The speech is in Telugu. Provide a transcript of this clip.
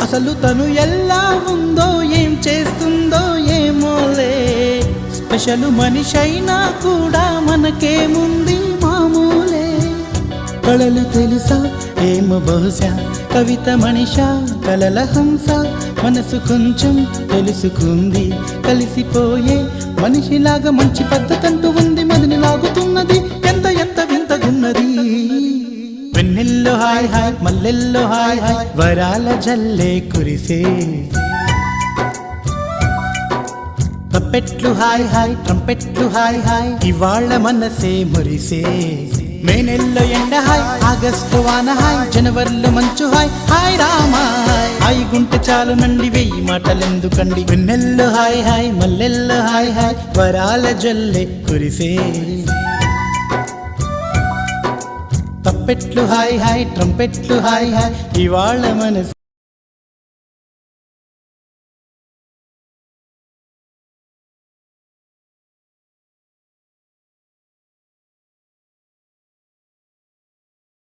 అసలు తను ఎలా ఉందో ఏం చేస్తుందో ఏమోలే, స్పెషల్ మనిషైనా కూడా మనకేముంది మామూలే. కళలు తెలుసా ఏమో బహుశా, కవిత మనిషా కలల హంస, మనసు కొంచెం తెలుసుకుంది కలిసిపోయే మనిషిలాగా, మంచి పద్ధతంటూ ఉంది మదిని లాగుతున్నది, ఎంత ఎంత వింతగున్నది. వెన్నెల్లో హాయ్ హాయ్ మల్లెల్లో హాయ్ హాయ్, వరాల జల్లే కురిసే. తప్పెట్లు హాయ్ హాయ్ ట్రంపెట్లు హాయ్ హాయ్, ఇవాళ మనసే మురిసే. మే నెల్లో ఎండ హాయ్, ఆగస్టు వాన హాయ్, జనవరిలో మంచు హాయ్, హాయ్ రామా హాయ్ గుంటె చాలు నండి వెయ్యి మాటలెందుకండి. వెన్నెల్లో హాయ్ హాయ్ మల్లెల్లో హాయ్ హాయ్, వరాల జల్లే కురిసే. తప్పెట్లు హాయ్ హాయ్ ట్రంపెట్లు హాయ్ హాయ్, ఇవాళ మనసు